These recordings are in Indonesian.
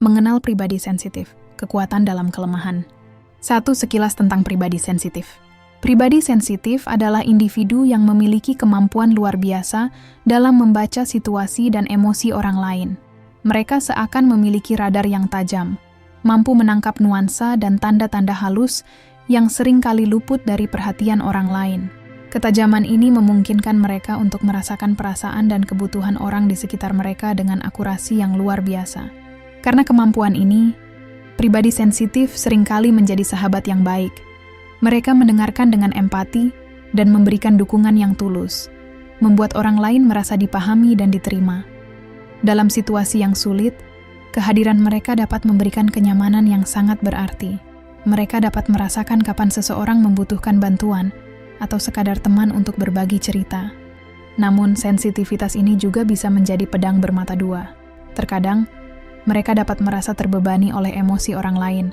Mengenal pribadi sensitif, kekuatan dalam kelemahan. 1. Sekilas tentang pribadi sensitif. Pribadi sensitif adalah individu yang memiliki kemampuan luar biasa dalam membaca situasi dan emosi orang lain. Mereka seakan memiliki radar yang tajam, mampu menangkap nuansa dan tanda-tanda halus yang sering kali luput dari perhatian orang lain. Ketajaman ini memungkinkan mereka untuk merasakan perasaan dan kebutuhan orang di sekitar mereka dengan akurasi yang luar biasa. Karena kemampuan ini, pribadi sensitif seringkali menjadi sahabat yang baik. Mereka mendengarkan dengan empati dan memberikan dukungan yang tulus, membuat orang lain merasa dipahami dan diterima. Dalam situasi yang sulit, kehadiran mereka dapat memberikan kenyamanan yang sangat berarti. Mereka dapat merasakan kapan seseorang membutuhkan bantuan atau sekadar teman untuk berbagi cerita. Namun, sensitivitas ini juga bisa menjadi pedang bermata dua. Terkadang, mereka dapat merasa terbebani oleh emosi orang lain,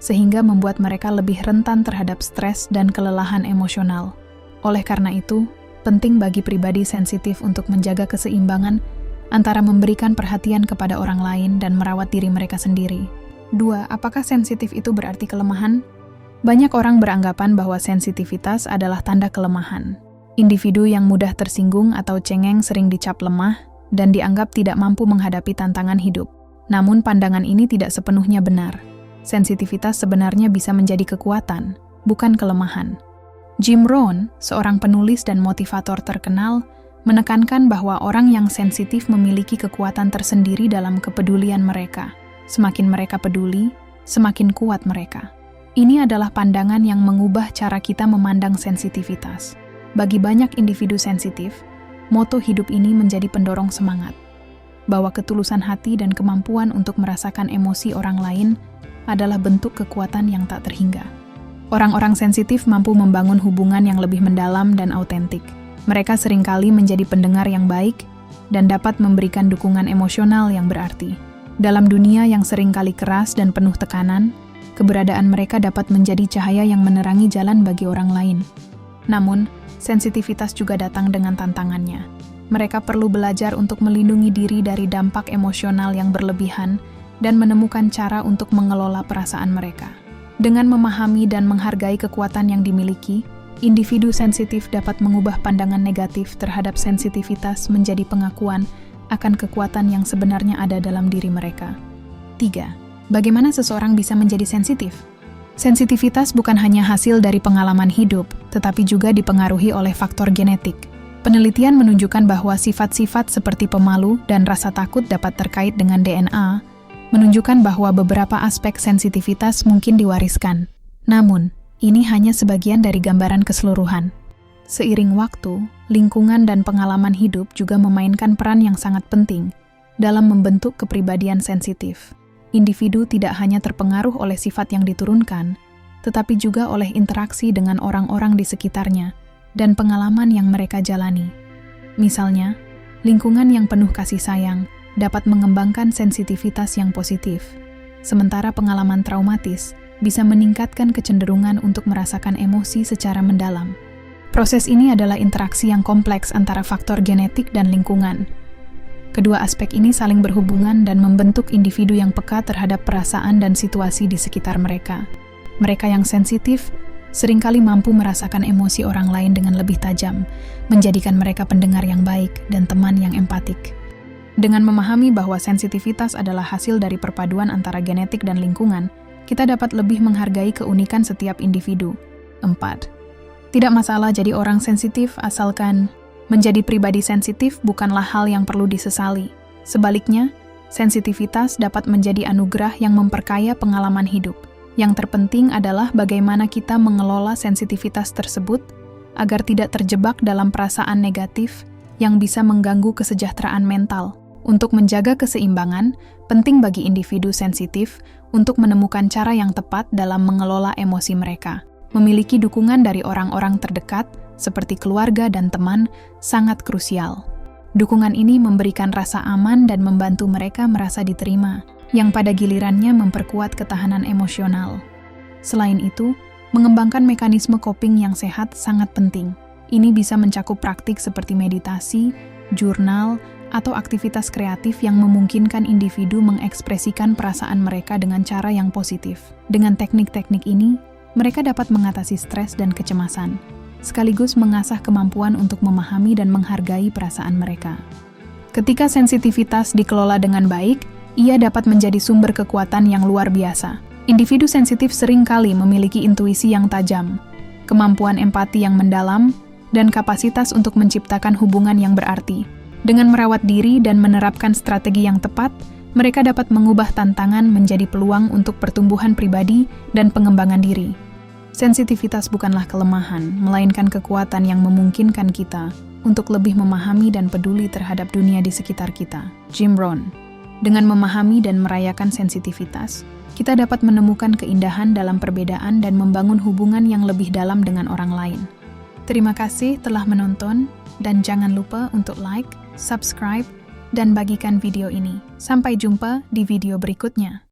sehingga membuat mereka lebih rentan terhadap stres dan kelelahan emosional. Oleh karena itu, penting bagi pribadi sensitif untuk menjaga keseimbangan antara memberikan perhatian kepada orang lain dan merawat diri mereka sendiri. 2. Apakah sensitif itu berarti kelemahan? Banyak orang beranggapan bahwa sensitivitas adalah tanda kelemahan. Individu yang mudah tersinggung atau cengeng sering dicap lemah dan dianggap tidak mampu menghadapi tantangan hidup. Namun pandangan ini tidak sepenuhnya benar. Sensitivitas sebenarnya bisa menjadi kekuatan, bukan kelemahan. Jim Rohn, seorang penulis dan motivator terkenal, menekankan bahwa orang yang sensitif memiliki kekuatan tersendiri dalam kepedulian mereka. Semakin mereka peduli, semakin kuat mereka. Ini adalah pandangan yang mengubah cara kita memandang sensitivitas. Bagi banyak individu sensitif, moto hidup ini menjadi pendorong semangat, bahwa ketulusan hati dan kemampuan untuk merasakan emosi orang lain adalah bentuk kekuatan yang tak terhingga. Orang-orang sensitif mampu membangun hubungan yang lebih mendalam dan autentik. Mereka seringkali menjadi pendengar yang baik dan dapat memberikan dukungan emosional yang berarti. Dalam dunia yang seringkali keras dan penuh tekanan, keberadaan mereka dapat menjadi cahaya yang menerangi jalan bagi orang lain. Namun, sensitivitas juga datang dengan tantangannya. Mereka perlu belajar untuk melindungi diri dari dampak emosional yang berlebihan dan menemukan cara untuk mengelola perasaan mereka. Dengan memahami dan menghargai kekuatan yang dimiliki, individu sensitif dapat mengubah pandangan negatif terhadap sensitivitas menjadi pengakuan akan kekuatan yang sebenarnya ada dalam diri mereka. 3. Bagaimana seseorang bisa menjadi sensitif? Sensitivitas bukan hanya hasil dari pengalaman hidup, tetapi juga dipengaruhi oleh faktor genetik. Penelitian menunjukkan bahwa sifat-sifat seperti pemalu dan rasa takut dapat terkait dengan DNA, menunjukkan bahwa beberapa aspek sensitivitas mungkin diwariskan. Namun, ini hanya sebagian dari gambaran keseluruhan. Seiring waktu, lingkungan dan pengalaman hidup juga memainkan peran yang sangat penting dalam membentuk kepribadian sensitif. Individu tidak hanya terpengaruh oleh sifat yang diturunkan, tetapi juga oleh interaksi dengan orang-orang di sekitarnya dan pengalaman yang mereka jalani. Misalnya, lingkungan yang penuh kasih sayang dapat mengembangkan sensitivitas yang positif, sementara pengalaman traumatis bisa meningkatkan kecenderungan untuk merasakan emosi secara mendalam. Proses ini adalah interaksi yang kompleks antara faktor genetik dan lingkungan. Kedua aspek ini saling berhubungan dan membentuk individu yang peka terhadap perasaan dan situasi di sekitar mereka. Mereka yang sensitif seringkali mampu merasakan emosi orang lain dengan lebih tajam, menjadikan mereka pendengar yang baik dan teman yang empatik. Dengan memahami bahwa sensitivitas adalah hasil dari perpaduan antara genetik dan lingkungan, kita dapat lebih menghargai keunikan setiap individu. 4. Tidak masalah jadi orang sensitif asalkan menjadi pribadi sensitif bukanlah hal yang perlu disesali. Sebaliknya, sensitivitas dapat menjadi anugerah yang memperkaya pengalaman hidup. Yang terpenting adalah bagaimana kita mengelola sensitivitas tersebut agar tidak terjebak dalam perasaan negatif yang bisa mengganggu kesejahteraan mental. Untuk menjaga keseimbangan, penting bagi individu sensitif untuk menemukan cara yang tepat dalam mengelola emosi mereka. Memiliki dukungan dari orang-orang terdekat, seperti keluarga dan teman, sangat krusial. Dukungan ini memberikan rasa aman dan membantu mereka merasa diterima, yang pada gilirannya memperkuat ketahanan emosional. Selain itu, mengembangkan mekanisme coping yang sehat sangat penting. Ini bisa mencakup praktik seperti meditasi, jurnal, atau aktivitas kreatif yang memungkinkan individu mengekspresikan perasaan mereka dengan cara yang positif. Dengan teknik-teknik ini, mereka dapat mengatasi stres dan kecemasan, sekaligus mengasah kemampuan untuk memahami dan menghargai perasaan mereka. Ketika sensitivitas dikelola dengan baik, ia dapat menjadi sumber kekuatan yang luar biasa. Individu sensitif seringkali memiliki intuisi yang tajam, kemampuan empati yang mendalam, dan kapasitas untuk menciptakan hubungan yang berarti. Dengan merawat diri dan menerapkan strategi yang tepat, mereka dapat mengubah tantangan menjadi peluang untuk pertumbuhan pribadi dan pengembangan diri. Sensitivitas bukanlah kelemahan, melainkan kekuatan yang memungkinkan kita untuk lebih memahami dan peduli terhadap dunia di sekitar kita. Jim Rohn. Dengan memahami dan merayakan sensitivitas, kita dapat menemukan keindahan dalam perbedaan dan membangun hubungan yang lebih dalam dengan orang lain. Terima kasih telah menonton, dan jangan lupa untuk like, subscribe, dan bagikan video ini. Sampai jumpa di video berikutnya.